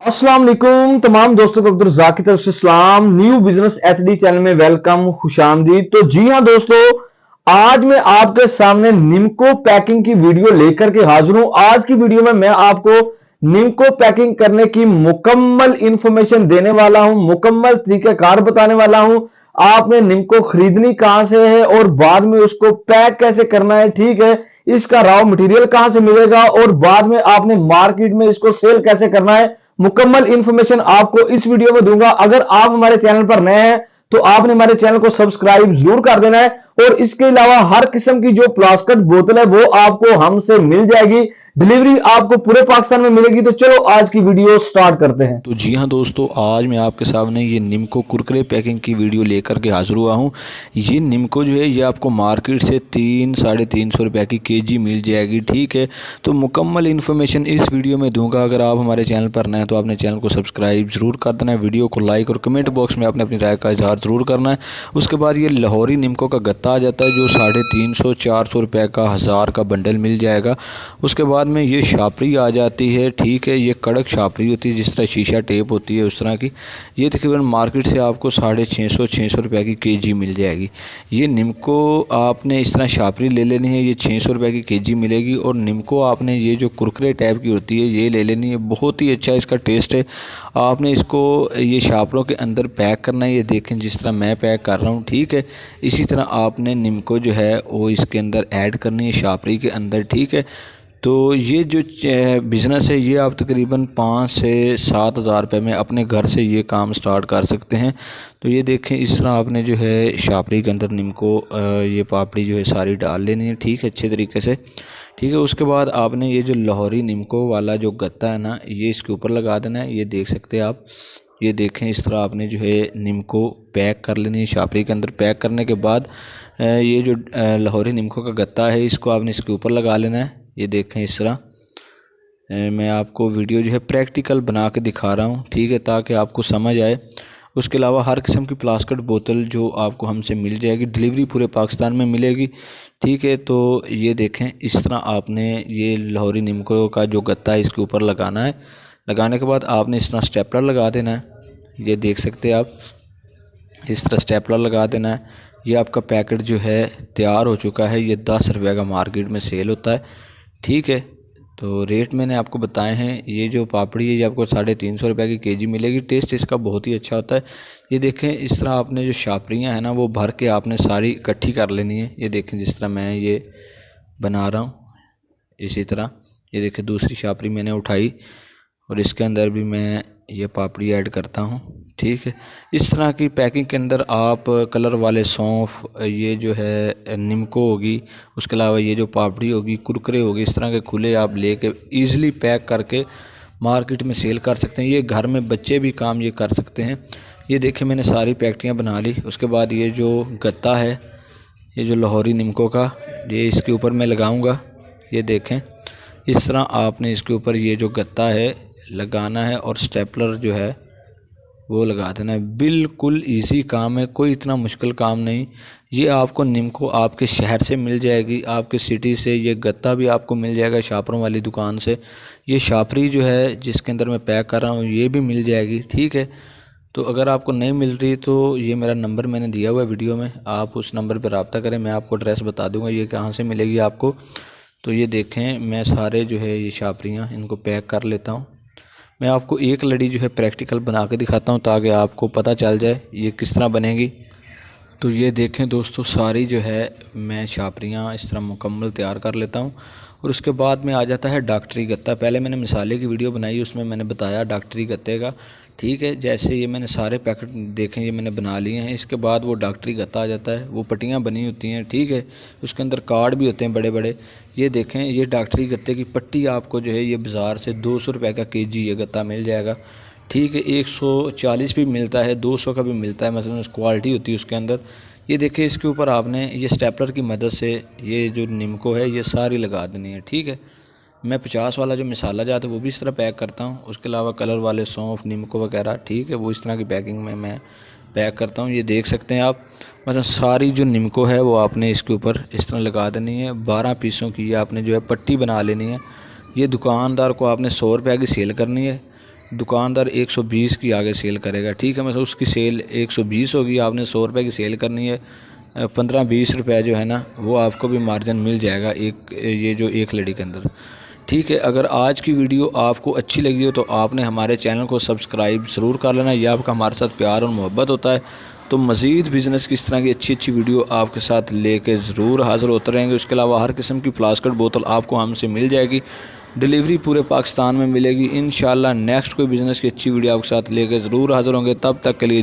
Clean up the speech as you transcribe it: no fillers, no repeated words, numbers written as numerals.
अस्सलाम वालेकुम तमाम दोस्तों को अब्दुल रज़ाक की तरफ से सलाम। न्यू बिजनेस एचडी चैनल में वेलकम, खुशामदीद। तो जी हाँ दोस्तों, आज मैं आपके सामने निम्को पैकिंग की वीडियो लेकर के हाजिर हूं। आज की वीडियो में मैं आपको निम्को पैकिंग करने की मुकम्मल इंफॉर्मेशन देने वाला हूं, मुकम्मल तरीकाकार बताने वाला हूं। आपने निम्को खरीदनी कहां से है और बाद में उसको पैक कैसे करना है, ठीक है, इसका रॉ मटेरियल कहां से मिलेगा और बाद में आपने मार्केट में इसको सेल कैसे करना है, मुकम्मल इंफॉर्मेशन आपको इस वीडियो में दूंगा। अगर आप हमारे चैनल पर नए हैं तो आपने हमारे चैनल को सब्सक्राइब जरूर कर देना है। और इसके अलावा हर किस्म की जो प्लास्टिक बोतल है वो आपको हमसे मिल जाएगी, डिलीवरी आपको पूरे पाकिस्तान में मिलेगी। तो चलो आज की वीडियो स्टार्ट करते हैं। तो जी हाँ दोस्तों, आज मैं आपके सामने ये निम्को कुरकुरे पैकिंग की वीडियो लेकर के हाजिर हुआ हूँ। ये निम्को जो है ये आपको मार्केट से 300-350 रुपये की केजी मिल जाएगी, ठीक है। तो मुकम्मल इन्फॉर्मेशन इस वीडियो में दूंगा। अगर आप हमारे चैनल पर नए हैं तो आपने चैनल को सब्सक्राइब ज़रूर कर देना है, वीडियो को लाइक और कमेंट बॉक्स में आपने अपनी राय का इजहार ज़रूर करना है। उसके बाद ये लाहौरी निम्को का गत्ता आ जाता है जो 350-400 रुपये का 1000 का बंडल मिल जाएगा। उसके बाद में ये शापरी आ जाती है, ठीक है। ये कड़क शापरी होती है, जिस तरह शीशा टेप होती है उस तरह की। ये तकरीबन मार्केट से आपको 650-600 रुपये की केजी मिल जाएगी। ये निम्को आपने इस तरह शापरी ले लेनी है, ये 600 रुपये की केजी मिलेगी। और निम्को आपने ये जो कुरकुरे टाइप की होती है ये ले लेनी है, बहुत ही अच्छा इसका टेस्ट है। आपने इसको ये शापरों के अंदर पैक करना है, ये देखें जिस तरह मैं पैक कर रहा हूँ, ठीक है। इसी तरह आपने निम्को जो है वो इसके अंदर ऐड करनी है शापरी के अंदर, ठीक है। तो ये जो बिज़नेस है ये आप तकरीबन 5 से 7 हज़ार रुपये में अपने घर से ये काम स्टार्ट कर सकते हैं। तो ये देखें इस तरह आपने जो है शापरी के अंदर निम्को ये पापड़ी जो है सारी डाल लेनी है, ठीक है, अच्छे तरीके से, ठीक है। उसके बाद आपने ये जो लाहौरी निम्को वाला जो गत्ता है ना, ये इसके ऊपर लगा देना है। ये देख सकते हैं आप, ये देखें इस तरह आपने जो है निम्को पैक कर लेनी है शापरी के अंदर। पैक करने के बाद ये जो लाहौरी निम्को का गत्ता है इसको आपने इसके ऊपर लगा लेना है। ये देखें इस तरह मैं आपको वीडियो जो है प्रैक्टिकल बना के दिखा रहा हूँ, ठीक है, ताकि आपको समझ आए। उसके अलावा हर किस्म की प्लास्टिक बोतल जो आपको हमसे मिल जाएगी, डिलीवरी पूरे पाकिस्तान में मिलेगी, ठीक है। तो ये देखें इस तरह आपने ये लाहौरी निम्को का जो गत्ता है इसके ऊपर लगाना है। लगाने के बाद आपने इस तरह स्टेपलर लगा देना है। ये देख सकते हैं आप, इस तरह स्टेपलर लगा देना है। ये आपका पैकेट जो है तैयार हो चुका है। ये 10 रुपये का मार्केट में सेल होता है, ठीक है। तो रेट मैंने आपको बताए हैं। ये जो पापड़ी है ये आपको 350 रुपये की केजी मिलेगी। टेस्ट इसका बहुत ही अच्छा होता है। ये देखें इस तरह आपने जो शापरियाँ हैं ना वो भर के आपने सारी इकट्ठी कर लेनी है। ये देखें जिस तरह मैं ये बना रहा हूँ, इसी तरह ये देखें दूसरी शापरी मैंने उठाई और इसके अंदर भी मैं ये पापड़ी ऐड करता हूँ, ठीक है। इस तरह की पैकिंग के अंदर आप कलर वाले सौंफ, ये जो है निम्को होगी, उसके अलावा ये जो पापड़ी होगी, कुरकुरे होगी, इस तरह के खुले आप लेके ईज़िली पैक करके मार्केट में सेल कर सकते हैं। ये घर में बच्चे भी काम ये कर सकते हैं। ये देखें मैंने सारी पैकेटियाँ बना ली। उसके बाद ये जो गत्ता है, ये जो लाहौरी निम्को का, ये इसके ऊपर मैं लगाऊँगा। ये देखें इस तरह आपने इसके ऊपर ये जो गत्ता है लगाना है और स्टेपलर जो है वो लगा देना है। बिल्कुल इजी काम है, कोई इतना मुश्किल काम नहीं। ये आपको निम्को आपके शहर से मिल जाएगी, आपके सिटी से। ये गत्ता भी आपको मिल जाएगा शापरों वाली दुकान से। ये शापरी जो है जिसके अंदर मैं पैक कर रहा हूँ ये भी मिल जाएगी, ठीक है। तो अगर आपको नहीं मिल रही तो ये मेरा नंबर मैंने दिया हुआ है वीडियो में, आप उस नंबर पर रब्ता करें, मैं आपको एड्रेस बता दूँगा ये कहाँ से मिलेगी आपको। तो ये देखें मैं सारे जो है ये शापरियाँ इनको पैक कर लेता हूँ। मैं आपको एक लड़ी जो है प्रैक्टिकल बना के दिखाता हूँ ताकि आपको पता चल जाए ये किस तरह बनेगी। तो ये देखें दोस्तों सारी जो है मैं शापरियाँ इस तरह मुकम्मल तैयार कर लेता हूँ। और उसके बाद में आ जाता है डॉक्टरी गत्ता। पहले मैंने मिसाले की वीडियो बनाई, उसमें मैंने बताया डॉक्टरी गत्ते का, ठीक है। जैसे ये मैंने सारे पैकेट देखें ये मैंने बना लिए हैं। इसके बाद वो डॉक्टरी गत्ता आ जाता है, वो पट्टियाँ बनी होती हैं, ठीक है। उसके अंदर कार्ड भी होते हैं बड़े बड़े। ये देखें ये डॉक्टरी गत्ते की पट्टी आपको जो है ये बाज़ार से 200 रुपये का केजी ये गत्ता मिल जाएगा, ठीक है। 140 भी मिलता है, 200 का भी मिलता है, मतलब क्वालिटी होती है उसके अंदर। ये देखिए इसके ऊपर आपने ये स्टेपलर की मदद से ये जो निम्को है ये सारी लगा देनी है, ठीक है। मैं 50 वाला जो मिसाला जाता है वो भी इस तरह पैक करता हूँ। उसके अलावा कलर वाले सौंफ निम्को वगैरह, ठीक है, वो इस तरह की पैकिंग में मैं पैक करता हूँ। ये देख सकते हैं आप, मतलब सारी जो निम्को है वो आपने इसके ऊपर इस तरह लगा देनी है। 12 पीसों की ये आपने जो है पट्टी बना लेनी है। ये दुकानदार को आपने 100 रुपये की सेल करनी है। दुकानदार 120 की आगे सेल करेगा, ठीक है। मतलब उसकी सेल 120 होगी, आपने 100 रुपये की सेल करनी है, 15-20 रुपये जो है ना वो आपको भी मार्जिन मिल जाएगा ये जो एक लड़ी के अंदर, ठीक है। अगर आज की वीडियो आपको अच्छी लगी हो तो आपने हमारे चैनल को सब्सक्राइब ज़रूर कर लेना। यह आपका हमारे साथ प्यार और मोहब्बत होता है। तो मज़ीद बिज़नेस की इस तरह की अच्छी वीडियो आपके साथ लेके ज़रूर हाज़िर होते रहेंगे। उसके अलावा हर किस्म की प्लास्टिक बोतल आपको हमसे मिल जाएगी, डिलीवरी पूरे पाकिस्तान में मिलेगी। इंशाल्लाह नेक्स्ट कोई बिज़नेस की अच्छी वीडियो आपके साथ लेके ज़रूर हाज़िर होंगे। तब तक के लिए